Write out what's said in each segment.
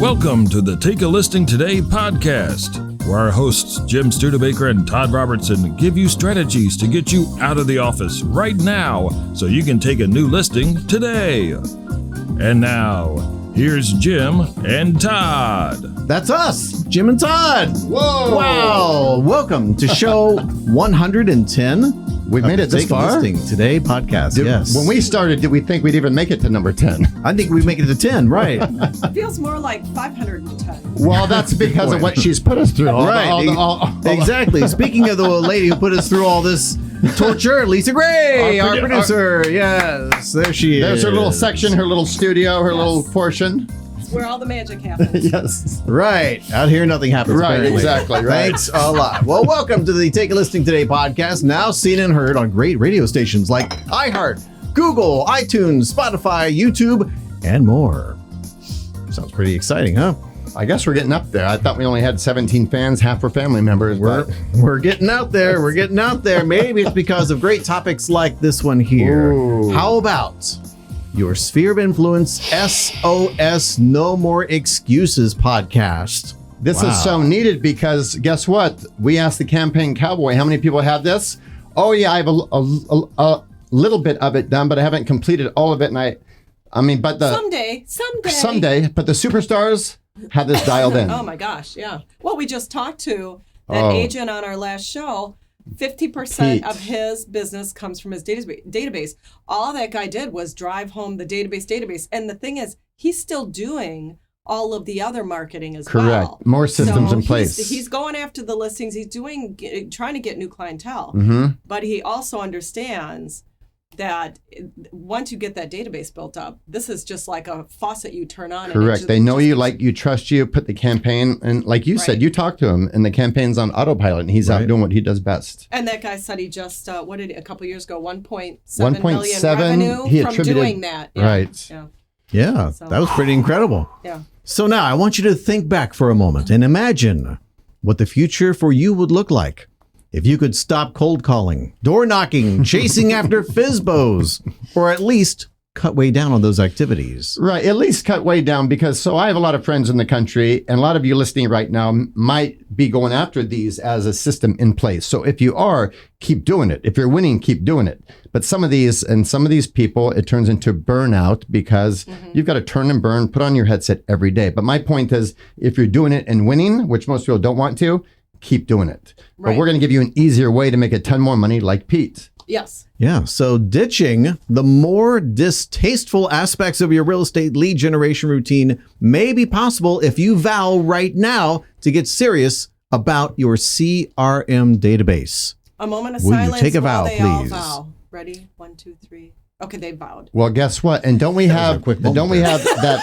Welcome to the Take a Listing Today podcast, where our hosts Jim Studebaker and Todd Robertson give you strategies to get you out of the office right now so you can take a new listing today. And now, here's Jim and Todd. That's us, Jim and Todd. Whoa! Wow! Welcome to show 110. We've made it this far? Take a Listing Today podcast, yes. When we started, did we think we'd even make it to number 10? I think we make it to 10, right. Feels more like 510. Well, that's because of what she's put us through. Exactly. Speaking of the lady who put us through all this torture, Lisa Gray, our producer. Yes, there she is. There's her little section, her little studio, her little portion. It's where all the magic happens. Yes. Right. Out here, nothing happens. Right, apparently. exactly. Right. Thanks a lot. Well, welcome to the Take a Listing Today podcast, now seen and heard on great radio stations like iHeart, Google, iTunes, Spotify, YouTube, and more. Sounds pretty exciting, huh? I guess we're getting up there. I thought we only had 17 fans, half were family members. We're getting out there. We're getting out there. Maybe it's because of great topics like this one here. Ooh. How about your Sphere of Influence S.O.S. No More Excuses podcast? This is so needed because guess what? We asked the Campaign Cowboy, how many people have this? Oh yeah, I have a little bit of it done, but I haven't completed all of it. And but someday, but the superstars have this dialed in. Oh my gosh, yeah. Well, we just talked to that agent on our last show. 50% of his business comes from his database. All that guy did was drive home the database. And the thing is, he's still doing all of the other marketing as well. Correct. More systems in place. He's going after the listings. He's trying to get new clientele. Mm-hmm. But he also understands that once you get that database built up, this is just like a faucet you turn on. Correct. They know you, like you, trust you, put the campaign, and like you said, you talk to him, and the campaign's on autopilot, and he's out doing what he does best. And that guy said he just, a couple years ago, 1.7 million revenue he from doing that. Yeah. Right. Yeah, so that was pretty incredible. Yeah. So now I want you to think back for a moment and imagine what the future for you would look like if you could stop cold calling, door knocking, chasing after FSBOs, or at least cut way down on those activities. Right, at least cut way down, because I have a lot of friends in the country, and a lot of you listening right now might be going after these as a system in place. So if you are, keep doing it. If you're winning, keep doing it. But some of these people, it turns into burnout because you've got to turn and burn, put on your headset every day. But my point is, if you're doing it and winning, which most people don't want to, keep doing it. Right. But we're going to give you an easier way to make a ton more money, like Pete. Yes. Yeah. So ditching the more distasteful aspects of your real estate lead generation routine may be possible if you vow right now to get serious about your CRM database. A moment of Will silence. You take a vow, they please? all vow. Ready? 1, 2, 3. Okay, they vowed. Well, guess what? And don't we have that?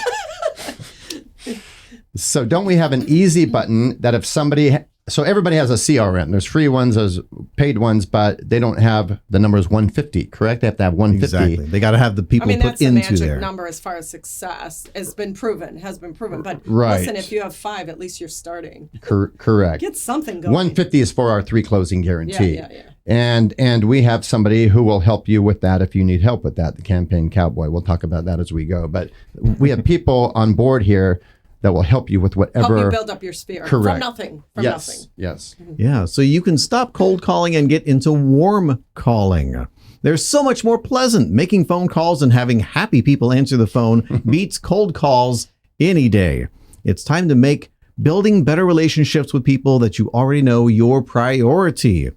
So don't we have an easy button that if somebody? So everybody has a CRM. There's free ones, there's paid ones, but they don't have the numbers 150, correct? They have to have 150. Exactly. They got to have the people put into there. That's the magic number as far as success has been proven. But listen, if you have 5, at least you're starting. Correct. Get something going. 150 is for our 3 closing guarantee. Yeah. And we have somebody who will help you with that if you need help with that, the Campaign Cowboy. We'll talk about that as we go. But we have people on board here that will help you with whatever. Help you build up your sphere. Correct. From nothing. Nothing. Yes. Yeah. So you can stop cold calling and get into warm calling. There's so much more pleasant. Making phone calls and having happy people answer the phone beats cold calls any day. It's time to make building better relationships with people that you already know your priority.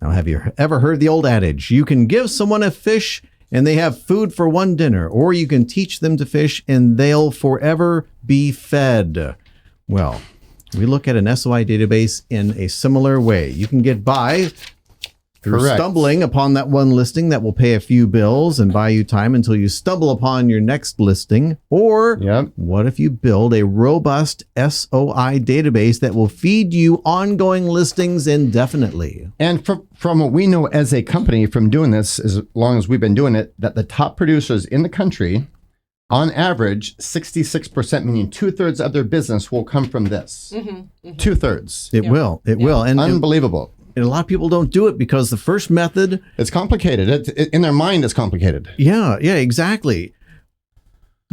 Now, have you ever heard the old adage, you can give someone a fish and they have food for one dinner, or you can teach them to fish and they'll forever be fed? Well, we look at an SOI database in a similar way. You can get by through stumbling upon that one listing that will pay a few bills and buy you time until you stumble upon your next listing. Or what if you build a robust SOI database that will feed you ongoing listings indefinitely? And from what we know as a company from doing this, as long as we've been doing it, that the top producers in the country, on average, 66%, meaning 2/3 of their business will come from this. 2/3. It will. It will. And unbelievable. And a lot of people don't do it because the first method... It's complicated. In their mind, it's complicated. Yeah, exactly.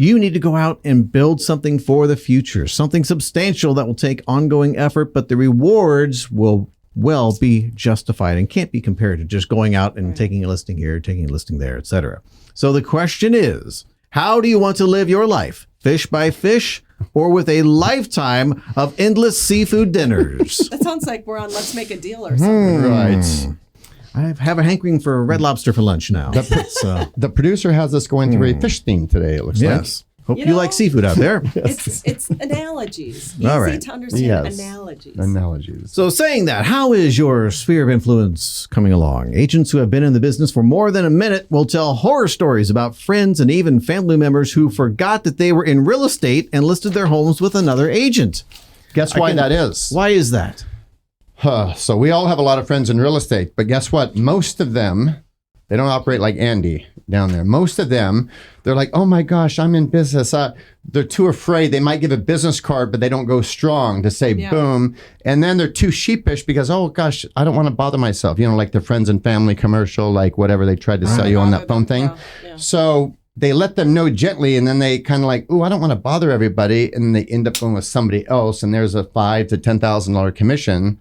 You need to go out and build something for the future, something substantial that will take ongoing effort, but the rewards will well be justified and can't be compared to just going out and taking a listing here, taking a listing there, etc. So the question is, how do you want to live your life? Fish by fish, or with a lifetime of endless seafood dinners? That sounds like we're on Let's Make a Deal or something. Right. I have a hankering for Red Lobster for lunch now. The producer has us going through a fish theme today, it looks Yes. Hope You you know, like seafood out there. It's analogies. Easy All right. to understand Yes. analogies. like. Analogies. So saying that, how is your sphere of influence coming along? Agents who have been in the business for more than a minute will tell horror stories about friends and even family members who forgot that they were in real estate and listed their homes with another agent. Guess why that is? Why is that? So we all have a lot of friends in real estate, but guess what? Most of them, they don't operate like Andy down there. Most of them, they're like, oh my gosh, I'm in business. They're too afraid. They might give a business card, but they don't go strong to say boom. And then they're too sheepish because, oh gosh, I don't want to bother myself. You know, like the friends and family commercial, like whatever they tried to sell you on that phone thing. Yeah. So they let them know gently, and then they kind of like, oh, I don't want to bother everybody. And they end up going with somebody else, and there's a $5,000 to $10,000 commission.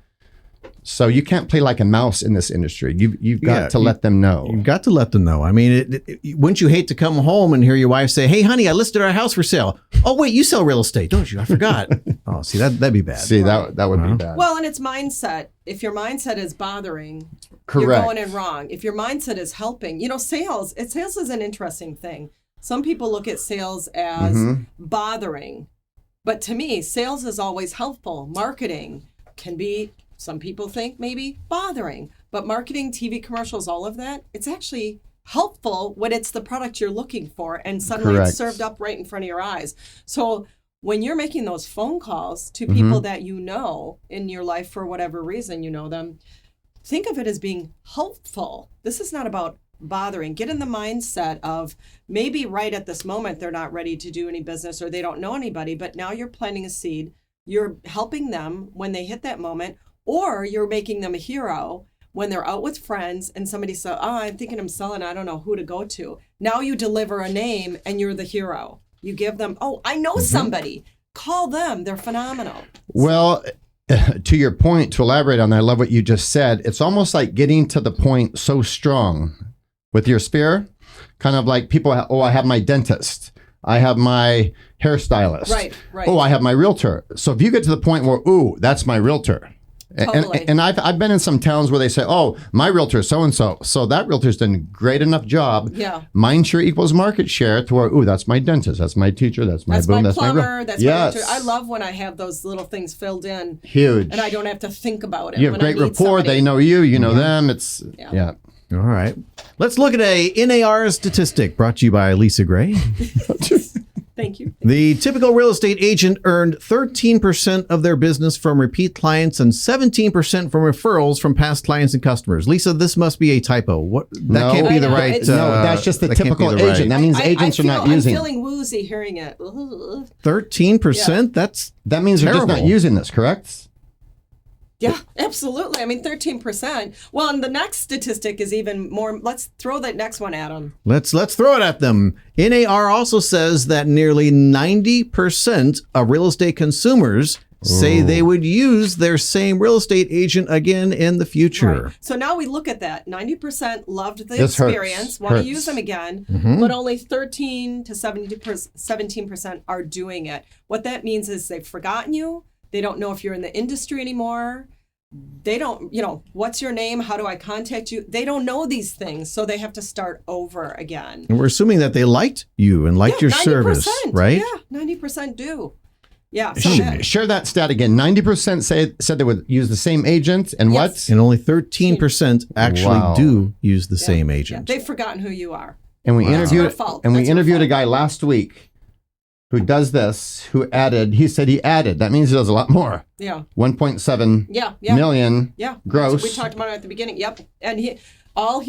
So you can't play like a mouse in this industry. You've got to let them know. You've got to let them know. I mean, wouldn't you hate to come home and hear your wife say, hey, honey, I listed our house for sale. Oh, wait, you sell real estate, don't you? I forgot. Oh, see, that'd be bad. See, that would be bad. Well, and it's mindset. If your mindset is bothering, Correct. you're going in wrong. If your mindset is helping, sales is an interesting thing. Some people look at sales as bothering. But to me, sales is always helpful. Marketing can be, some people think maybe bothering, but marketing, TV commercials, all of that, it's actually helpful when it's the product you're looking for and suddenly Correct. it's served up right in front of your eyes. So when you're making those phone calls to people that you know in your life for whatever reason, you know them, think of it as being helpful. This is not about bothering. Get in the mindset of maybe right at this moment they're not ready to do any business or they don't know anybody, but now you're planting a seed. You're helping them when they hit that moment. Or you're making them a hero when they're out with friends and somebody says, oh, I'm thinking I'm selling, I don't know who to go to. Now you deliver a name and you're the hero. You give them, oh, I know somebody. Call them. They're phenomenal. Well, to your point, to elaborate on that, I love what you just said. It's almost like getting to the point so strong with your sphere, kind of like people, I have my dentist. I have my hairstylist. Right. Oh, I have my realtor. So if you get to the point where, ooh, that's my realtor. Totally. And I've been in some towns where they say, oh, my realtor is so-and-so. So that realtor's done a great enough job. Yeah. Mind share equals market share to where, ooh, that's my dentist. That's my teacher. That's my boom. That's my my plumber. That's yes. my realtor. I love when I have those little things filled in. Huge. And I don't have to think about it. You have when great I need rapport. somebody. They know you. You know them. It's, Yeah. All right. Let's look at a NAR statistic brought to you by Lisa Gray. Thank you. The typical real estate agent earned 13% of their business from repeat clients and 17% from referrals from past clients and customers. Lisa, this must be a typo. That can't be the right. It's- No, that's just the that can't be typical the right- agent. That means agents are not using I'm feeling woozy hearing it. Ugh. 13%? That's That means they're just not terrible. using this, correct? Yeah, absolutely. I mean, 13%. Well, and the next statistic is even more. Let's throw that next one at them. Let's throw it at them. NAR also says that nearly 90% of real estate consumers say they would use their same real estate agent again in the future. Right. So now we look at that. 90% loved the This hurts. experience, want to Hurts. use them again, but only 13 to 17% are doing it. What that means is they've forgotten you. They don't know if you're in the industry anymore. They don't, what's your name? How do I contact you? They don't know these things, so they have to start over again. And we're assuming that they liked you and liked your 90%, service, right? Yeah, 90% do. Yeah. So Share that stat again. 90% said they would use the same agent, and Yes. what? And only 13% actually Wow. do use the same agent. they've forgotten who you are. And we Wow. interviewed That's your fault. and we That's your interviewed a fault. guy last week who does this, he said he added. That means he does a lot more. Yeah. 1.7 Yeah. million Yeah. gross. We talked about it at the beginning. Yep. And he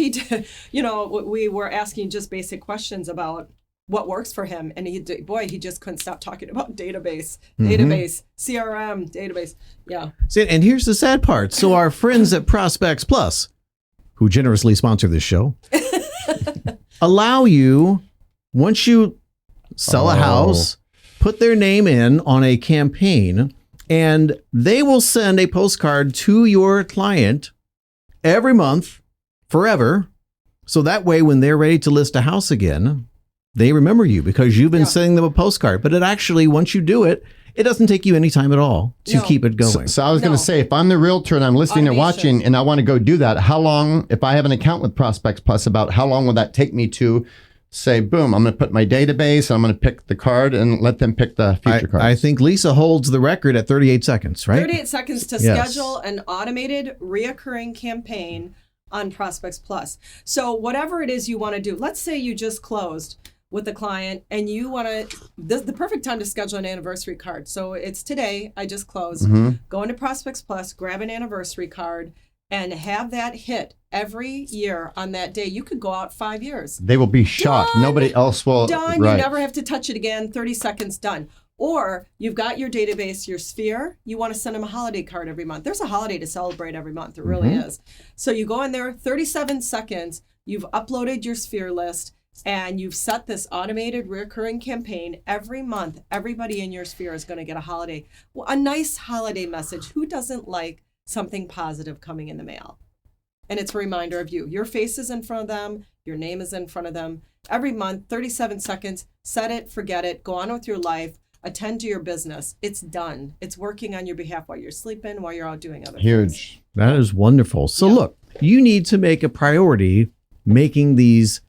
did, we were asking just basic questions about what works for him. And he just couldn't stop talking about database, CRM, database. Yeah. See, and here's the sad part. So our friends at ProspectsPLUS, who generously sponsor this show, allow you, once you sell a house, put their name in on a campaign, and they will send a postcard to your client every month forever. So that way, when they're ready to list a house again, they remember you because you've been sending them a postcard. But it actually, once you do it, it doesn't take you any time at all to keep it going. So I was going to say, if I'm the realtor and I'm listening and watching and I want to go do that, how long, if I have an account with Prospects Plus, about how long will that take me to say, boom, I'm going to put my database, I'm going to pick the card and let them pick the future cards? I think Lisa holds the record at 38 seconds, right? 38 seconds to schedule an automated reoccurring campaign on Prospects Plus. So whatever it is you want to do, let's say you just closed with a client and you want to, the perfect time to schedule an anniversary card. So it's today, I just closed. Go into Prospects Plus, grab an anniversary card, and have that hit every year on that day. You could go out 5 years. They will be shocked. Done. Nobody else will. Done. Right. You never have to touch it again. 30 seconds, done. Or you've got your database, your sphere. You want to send them a holiday card every month. There's a holiday to celebrate every month. It really is. So you go in there, 37 seconds. You've uploaded your sphere list. And you've set this automated recurring campaign every month. Everybody in your sphere is going to get a nice holiday message. Who doesn't like something positive coming in the mail? And it's a reminder of you. Your face is in front of them. Your name is in front of them. Every month, 37 seconds, set it, forget it, go on with your life, attend to your business. It's done. It's working on your behalf while you're sleeping, while you're out doing other things. Huge. That is wonderful. So look, you need to make a priority making these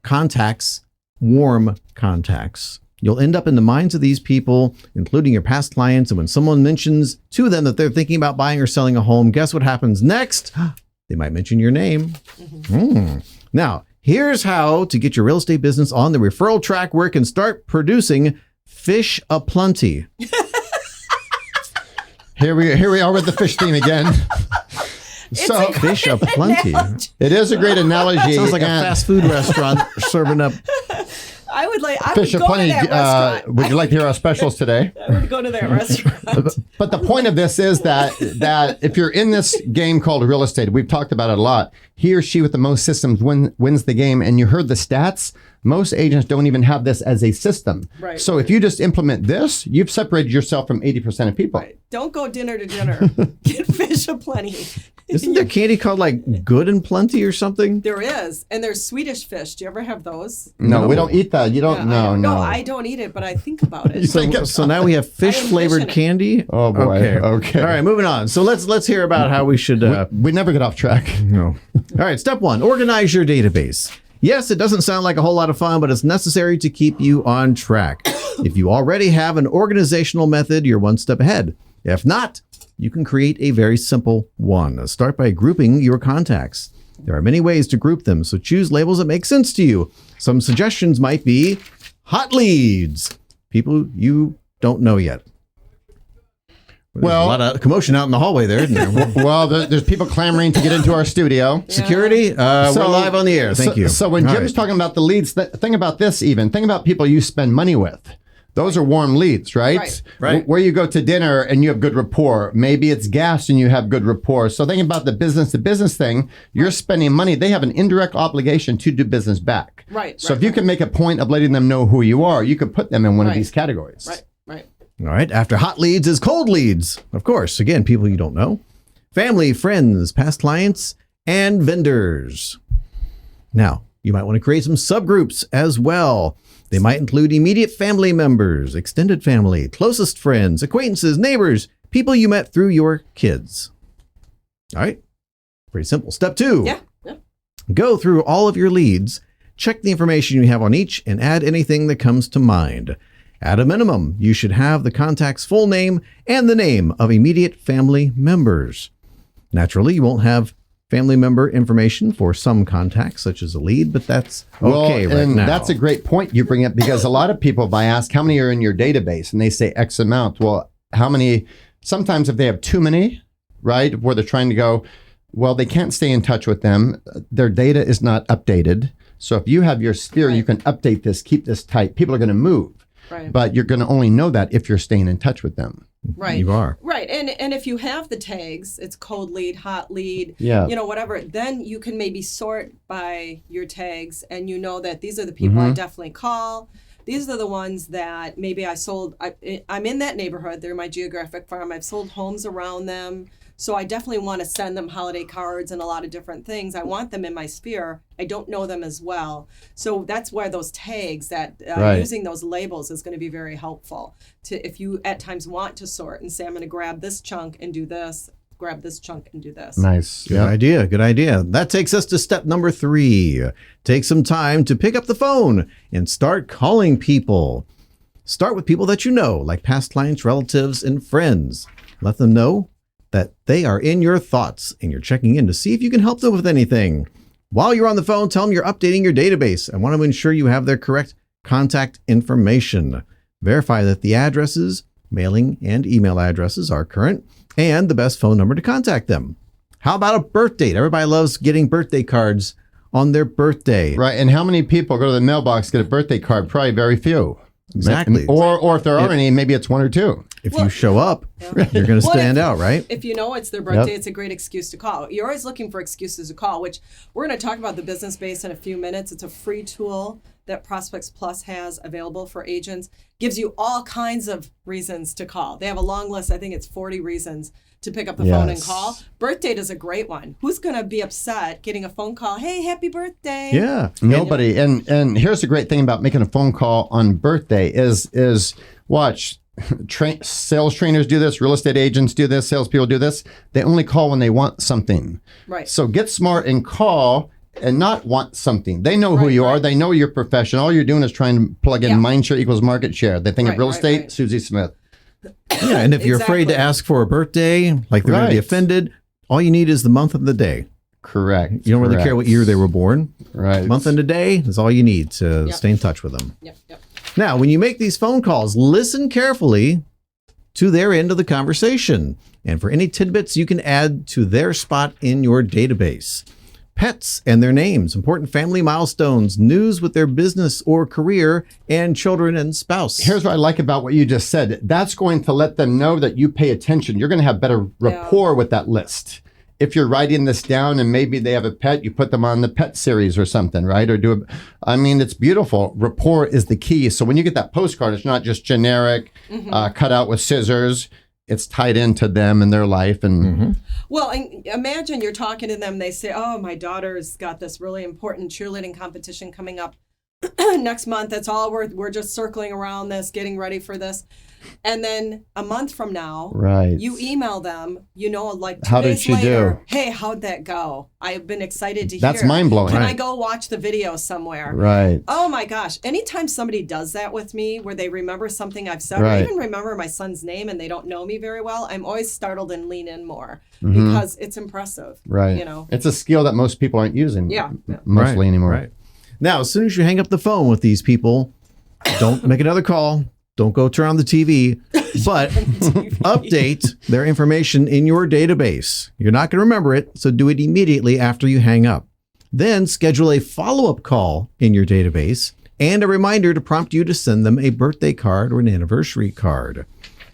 contacts warm contacts. You'll end up in the minds of these people, including your past clients. And when someone mentions to them that they're thinking about buying or selling a home, guess what happens next? They might mention your name. Now, here's how to get your real estate business on the referral track where it can start producing fish aplenty. Here we are with the fish theme again. So fish aplenty. It is a great analogy. Sounds like a fast food restaurant serving up I would fish go to that restaurant. Would you like to hear our specials today? I would go to that restaurant. But the point of this is that if you're in this game called real estate, we've talked about it a lot. He or she with the most systems wins the game. And you heard the stats. Most agents don't even have this as a system. Right. So if you just implement this, you've separated yourself from 80% of people. Right. Don't go dinner to dinner. Get fish aplenty. Isn't there candy called like Good and Plenty or something? There is. And there's Swedish fish. Do you ever have those? No, we don't eat that. You don't? Yeah, No. I don't eat it, but I think about it. So now we have fish flavored candy. Oh boy. Okay. All right, moving on. So let's hear about how we should. We never get off track. No. All right. Step 1: organize your database. Yes, it doesn't sound like a whole lot of fun, but it's necessary to keep you on track. If you already have an organizational method, you're one step ahead. If not, you can create a very simple one. Start by grouping your contacts. There are many ways to group them, so choose labels that make sense to you. Some suggestions might be hot leads, people you don't know yet. There's a lot of commotion out in the hallway there, isn't there? Well, there's people clamoring to get into our studio. Security, we're live on the air. Thank you. So when Jim's talking about the leads, think about this even. Think about people you spend money with. Those are warm leads, right? Right. Where you go to dinner and you have good rapport. Maybe it's gas and you have good rapport. So think about the business thing. You're spending money. They have an indirect obligation to do business back. Right. So if you can make a point of letting them know who you are, you could put them in one of these categories. Right. All right. After hot leads is cold leads. Of course, again, people you don't know. Family, friends, past clients, and vendors. Now, you might want to create some subgroups as well. They might include immediate family members, extended family, closest friends, acquaintances, neighbors, people you met through your kids. All right. Pretty simple. Step 2. Yeah. Go through all of your leads, check the information you have on each, and add anything that comes to mind. At a minimum, you should have the contact's full name and the name of immediate family members. Naturally, you won't have family member information for some contacts, such as a lead, but that's okay right now. That's a great point you bring up, because a lot of people, if I ask how many are in your database and they say X amount, well, how many, sometimes if they have too many, right, where they're trying to go, well, they can't stay in touch with them. Their data is not updated. So if you have your sphere, you can update this, keep this tight. People are going to move. Right. But you're going to only know that if you're staying in touch with them. Right. You are. Right. And if you have the tags, it's cold lead, hot lead, whatever, then you can maybe sort by your tags and you know that these are the people I definitely call. these are the ones that maybe I'm in that neighborhood. They're my geographic farm. I've sold homes around them. So I definitely want to send them holiday cards and a lot of different things. I want them in my sphere. I don't know them as well. So that's where those tags, that using those labels is going to be very helpful to if you at times want to sort and say, I'm going to grab this chunk and do this, grab this chunk and do this. Nice. Good idea. Good idea. That takes us to step number 3. Take some time to pick up the phone and start calling people. Start with people that you know, like past clients, relatives, and friends. Let them know that they are in your thoughts and you're checking in to see if you can help them with anything. While you're on the phone, tell them you're updating your database and want to ensure you have their correct contact information. Verify that the addresses, mailing and email addresses are current and the best phone number to contact them. How about a birth date? Everybody loves getting birthday cards on their birthday. Right. And how many people go to the mailbox, get a birthday card? Probably very few. Exactly. Or if there are any, maybe it's 1 or 2. If you show up, you're going to stand out, right? If you know it's their birthday, it's a great excuse to call. You're always looking for excuses to call, which we're going to talk about the business base in a few minutes. It's a free tool that Prospects Plus has available for agents. Gives you all kinds of reasons to call. They have a long list. I think it's 40 reasons to pick up the phone and call. Birth date is a great one. Who's going to be upset getting a phone call? Hey, happy birthday. Yeah. Nobody. And here's the great thing about making a phone call on birthday is watch. Sales trainers do this, real estate agents do this, salespeople do this. They only call when they want something. Right. So get smart and call and not want something. They know who you are. They know you're professional. All you're doing is trying to plug in mind share equals market share. They think of real estate, Susie Smith. Yeah, and if you're afraid to ask for a birthday, like they're going to be offended, all you need is the month of the day. Correct. You don't really care what year they were born. Right. Month and a day is all you need to stay in touch with them. Yep. Now, when you make these phone calls, listen carefully to their end of the conversation and for any tidbits you can add to their spot in your database. Pets and their names, important family milestones, news with their business or career, and children and spouse. Here's what I like about what you just said. That's going to let them know that you pay attention. You're going to have better rapport with that list. If you're writing this down and maybe they have a pet, you put them on the pet series or something, right? Or it's beautiful. Rapport is the key. So when you get that postcard, it's not just generic, cut out with scissors. It's tied into them and their life. And Well, and imagine you're talking to them. They say, oh, my daughter's got this really important cheerleading competition coming up next month. That's all we're just circling around this, getting ready for this. And then a month from now, you email them, like 2 days later, hey, how'd that go? I've been excited to hear. That's mind-blowing. Can I go watch the video somewhere? Right. Oh, my gosh. Anytime somebody does that with me where they remember something I've said, or even remember my son's name and they don't know me very well, I'm always startled and lean in more because it's impressive. Right. It's a skill that most people aren't using mostly anymore. Right. Now, as soon as you hang up the phone with these people, don't make another call. Don't go turn on the TV, but update their information in your database. You're not going to remember it, so do it immediately after you hang up. Then schedule a follow-up call in your database and a reminder to prompt you to send them a birthday card or an anniversary card.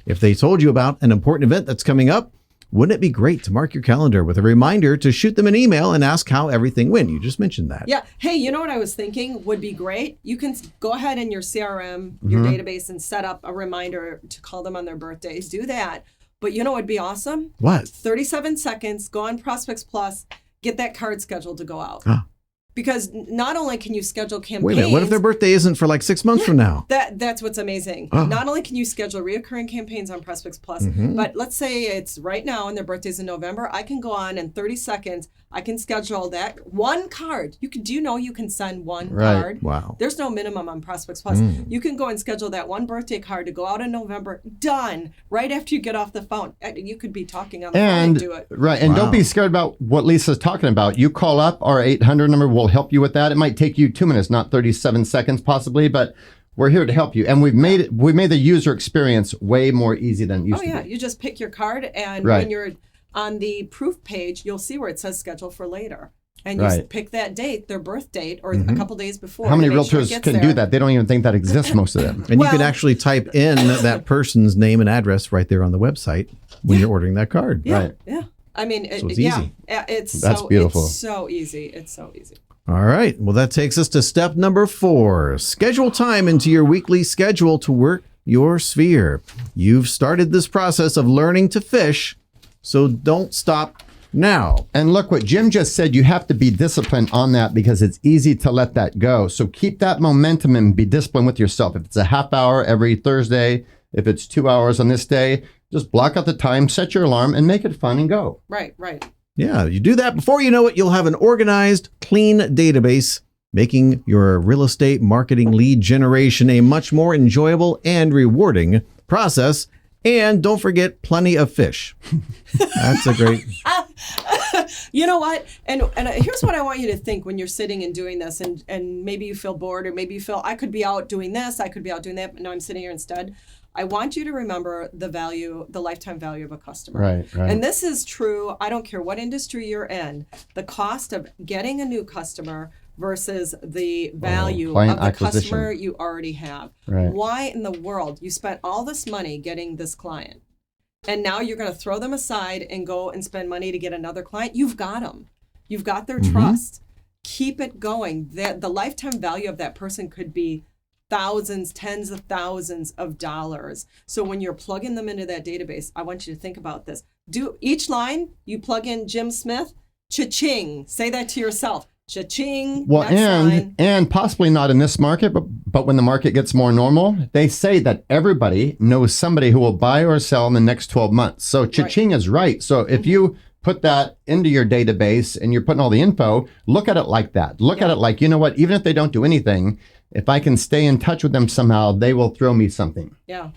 If they told you about an important event that's coming up, wouldn't it be great to mark your calendar with a reminder to shoot them an email and ask how everything went? You just mentioned that. Yeah. Hey, you know what I was thinking would be great? You can go ahead in your CRM, your database, and set up a reminder to call them on their birthdays. Do that. But you know what would be awesome? What? 37 seconds, go on Prospects Plus, get that card scheduled to go out. Because not only can you schedule campaigns. Wait a minute. What if their birthday isn't for like 6 months from now? That's what's amazing. Not only can you schedule reoccurring campaigns on Prospects Plus, but let's say it's right now and their birthday's in November. I can go on in 30 seconds. I can schedule that one card. You can send one card. Wow. There's no minimum on Prospects Plus. You can go and schedule that one birthday card to go out in November. Done. Right after you get off the phone. You could be talking on the phone and do it. Right. And don't be scared about what Lisa's talking about. You call up our 800 number. We'll help you with that. It might take you 2 minutes, not 37 seconds possibly, but we're here to help you. And we've made the user experience way more easy than it used to be. Oh, yeah. You just pick your card, and when you're on the proof page, you'll see where it says schedule for later. And you pick that date, their birth date, or a couple days before. How many realtors can do that? They don't even think that exists, most of them. And you can actually type in that person's name and address right there on the website when you're ordering that card. Yeah. I mean, so it's easy. That's beautiful. It's so easy. It's so easy. All right. Well, that takes us to step number 4. Schedule time into your weekly schedule to work your sphere. You've started this process of learning to fish, so don't stop now. And look what Jim just said, you have to be disciplined on that because it's easy to let that go. So keep that momentum and be disciplined with yourself. If it's a half hour every Thursday, if it's 2 hours on this day, just block out the time, set your alarm, and make it fun and go. Right, right. Yeah, you do that. Before you know it, you'll have an organized, clean database, making your real estate marketing lead generation a much more enjoyable and rewarding process. And don't forget, plenty of fish. That's a great... You know what? And here's what I want you to think when you're sitting and doing this, and maybe you feel bored, or maybe you feel, I could be out doing this, I could be out doing that, but no, I'm sitting here instead. I want you to remember the lifetime value of a customer. Right. And this is true, I don't care what industry you're in, the cost of getting a new customer versus the value of the customer you already have. Right. Why in the world you spent all this money getting this client, and now you're going to throw them aside and go and spend money to get another client? You've got them. You've got their trust. Keep it going. The lifetime value of that person could be thousands, tens of thousands of dollars. So when you're plugging them into that database, I want you to think about this. Do each line you plug in Jim Smith, cha-ching. Say that to yourself. Cha-ching. Well, and possibly not in this market, but when the market gets more normal, they say that everybody knows somebody who will buy or sell in the next 12 months. So cha-ching is right. So if you put that into your database and you're putting all the info, look at it like that. Look at it like, you know what, even if they don't do anything, if I can stay in touch with them somehow, they will throw me something. Yeah,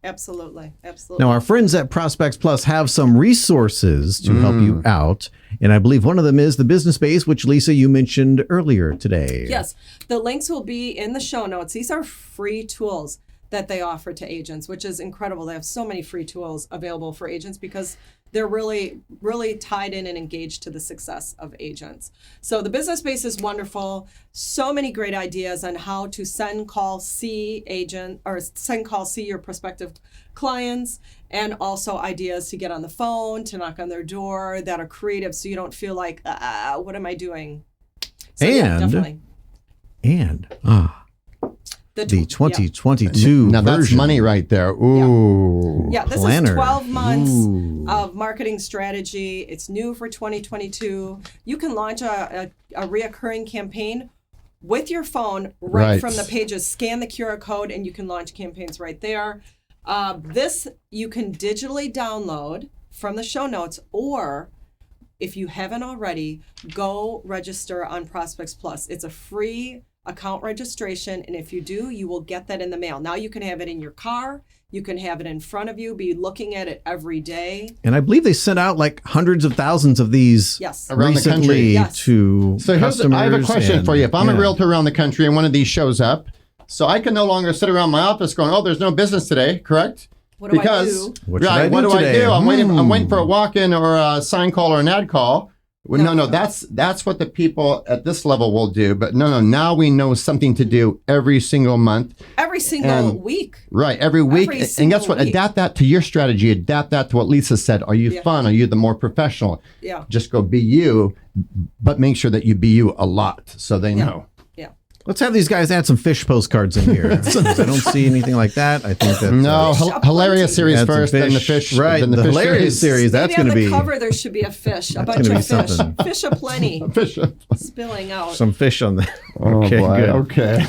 absolutely. Absolutely. Now, our friends at Prospects Plus have some resources to help you out. And I believe one of them is the business base, which, Lisa, you mentioned earlier today. Yes. The links will be in the show notes. These are free tools that they offer to agents, which is incredible. They have so many free tools available for agents because they're really, really tied in and engaged to the success of agents. So the business base is wonderful. So many great ideas on how to send, call, see your prospective clients, and also ideas to get on the phone, to knock on their door that are creative so you don't feel like, what am I doing? So, definitely. The 2022 Now that's version. money right there. Ooh. Yeah, this planner. is 12 months of marketing strategy. It's new for 2022. You can launch a reoccurring campaign with your phone right from the pages. Scan the QR code and you can launch campaigns right there. This you can digitally download from the show notes, or if you haven't already, go register on Prospects Plus. It's a free account registration, and if you do, you will get that in the mail. Now you can have it in your car, you can have it in front of you, be looking at it every day. And I believe they sent out like hundreds of thousands of these around the country to customers. I have a question for you. If I'm a realtor around the country and one of these shows up, so I can no longer sit around my office going, oh, there's no business today, correct? What do I do? What do I do? I'm waiting for a walk-in or a sign call or an ad call. Well, no, that's what the people at this level will do. But no, now we know something to do every single month. Every single week. Right, every week. And guess what? Adapt that to your strategy. Adapt that to what Lisa said. Are you fun? Are you the more professional? Yeah. Just go be you, but make sure that you be you a lot so they know. Let's have these guys add some fish postcards in here. I don't see anything like that. I think that hilarious series first, then the fish. Right, then the fish hilarious series. That's going to be on the cover. There should be a fish, a bunch of fish, fish aplenty, spilling out. Some fish on there. Okay, good. Okay.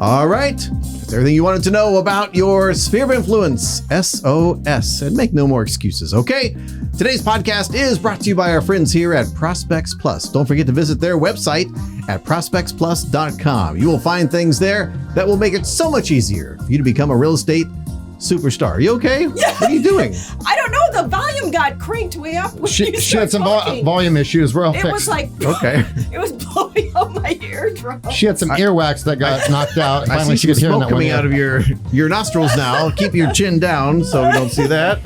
All right. That's everything you wanted to know about your sphere of influence, S.O.S. And make no more excuses, okay? Today's podcast is brought to you by our friends here at Prospects Plus. Don't forget to visit their website at ProspectsPlus.com. You will find things there that will make it so much easier for you to become a real estate superstar. Are you okay? Yeah. What are you doing? I don't know. The volume got cranked way up. When she had some volume issues. We're all fixed. It was like, okay. It was blowing out my eardrum. She had some earwax that got knocked out. I see some smoke coming out of your nostrils now. Keep your chin down so we don't see that.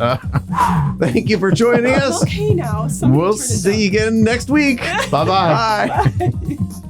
Thank you for joining us. I'm okay now. We'll see you again next week. Bye-bye. Bye.